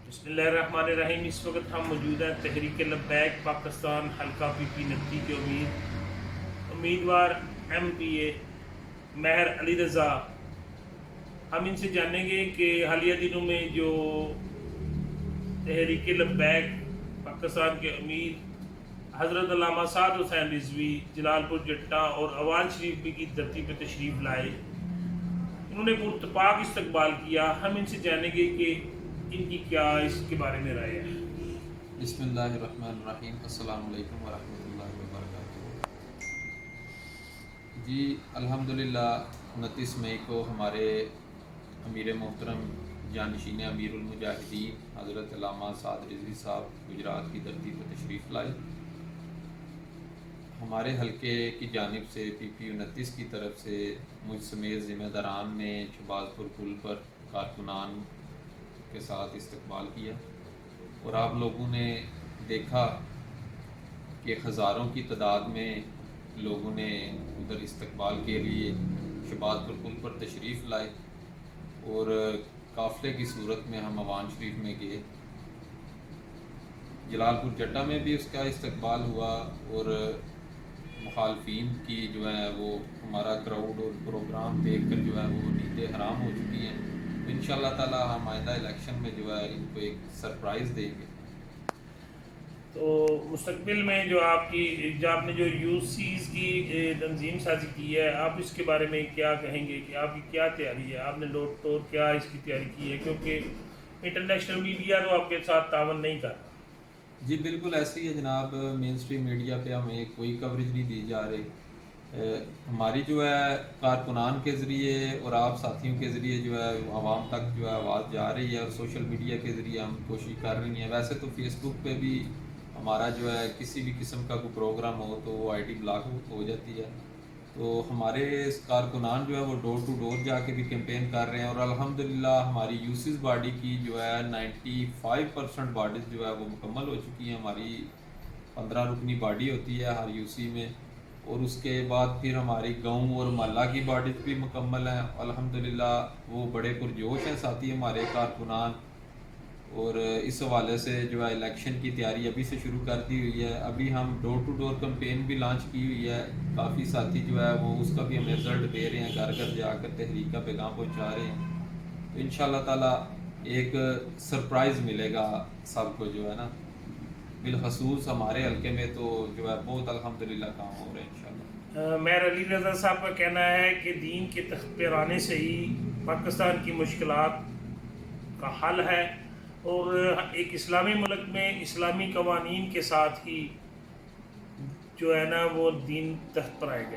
بسم اللہ الرحمن الرحیم۔ اس وقت ہم موجود ہیں تحریک لبیک پاکستان حلقہ PP 29 کے امیدوار MPA مہر علی رضا۔ ہم ان سے جانیں گے کہ حالیہ دنوں میں جو تحریک لبیک پاکستان کے امیر حضرت علامہ سعد حسین رضوی جلال پور جٹا اور اوان شریف کی دھرتی پہ تشریف لائے، انہوں نے پراتفاق استقبال کیا۔ ہم ان سے جانیں گے کہ ان کی کیا اس کے بارے میں رائے ہے۔ بسم اللہ الرحمن الرحیم۔ السلام علیکم ورحمۃ اللہ وبرکاتہ۔ جی الحمدللہ 29 مئی کو ہمارے امیر محترم جانشین امیر المجاہدین حضرت علامہ سعد رضوی صاحب گجرات کی دھرتی پر تشریف لائے۔ ہمارے حلقے کی جانب سے PP 29 کی طرف سے مجھ سمیت ذمہ داران نے شہباز پور پل پر کارکنان کے ساتھ استقبال کیا، اور آپ لوگوں نے دیکھا کہ ہزاروں کی تعداد میں لوگوں نے ادھر استقبال کے لیے شہباز پور پل پر تشریف لائے، اور قافلے کی صورت میں ہم اوان شریف میں گئے۔ جلال پور جٹا میں بھی اس کا استقبال ہوا، اور مخالفین کی جو ہے وہ ہمارا کراؤڈ اور پروگرام دیکھ کر جو ہے وہ نیندیں حرام ہو چکی ہیں۔ انشاءاللہ تعالی ہم آئندہ الیکشن میں جو ہے ان کو ایک سرپرائز دیں گے۔ تو مستقبل میں جو آپ نے جو UCs کی تنظیم سازی کی ہے، آپ اس کے بارے میں کیا کہیں گے کہ آپ کی کیا تیاری ہے؟ آپ نے ڈور ٹو ڈور کیا اس کی تیاری کی ہے؟ کیونکہ انٹرنیشنل میڈیا تو آپ کے ساتھ تعاون نہیں کرتا۔ جی بالکل ایسے ہی ہے جناب، مین اسٹریم میڈیا پہ ہمیں کوئی کوریج نہیں دی جا رہی۔ ہماری جو ہے کارکنان کے ذریعے اور آپ ساتھیوں کے ذریعے جو ہے عوام تک جو ہے آواز جا رہی ہے، اور سوشل میڈیا کے ذریعے ہم کوشش کر رہی ہیں۔ ویسے تو فیس بک پہ بھی ہمارا جو ہے کسی بھی قسم کا کوئی پروگرام ہو تو وہ ID بلاک ہو جاتی ہے، تو ہمارے کارکنان جو ہے وہ ڈور ٹو ڈور جا کے بھی کیمپین کر رہے ہیں، اور الحمدللہ ہماری UCs باڈی کی جو ہے 95% باڈیز جو ہے وہ مکمل ہو چکی ہیں۔ ہماری 15 رکنی باڈی ہوتی ہے ہر UC میں، اور اس کے بعد پھر ہماری گاؤں اور محلہ کی باڈیز بھی مکمل ہیں۔ الحمدللہ وہ بڑے پرجوش ہیں ساتھی ہمارے کارکنان، اور اس حوالے سے جو ہے الیکشن کی تیاری ابھی سے شروع کر دی ہوئی ہے۔ ابھی ہم ڈور ٹو ڈور کمپین بھی لانچ کی ہوئی ہے، کافی ساتھی جو ہے وہ اس کا بھی ہمیں رزلٹ دے رہے ہیں، گھر گھر جا کر تحریک کا پیغام پہنچا رہے ہیں۔ تو انشاءاللہ تعالی ایک سرپرائز ملے گا سب کو جو ہے نا، بالخصوص ہمارے حلقے میں تو جو ہے بہت الحمدللہ کام ہو رہے ہیں انشاءاللہ۔ مہر علی رضا صاحب کا کہنا ہے کہ دین کے تخت پہ آنے سے ہی پاکستان کی مشکلات کا حل ہے، اور ایک اسلامی ملک میں اسلامی قوانین کے ساتھ ہی جو ہے نا وہ دین تخت پر آئے گا۔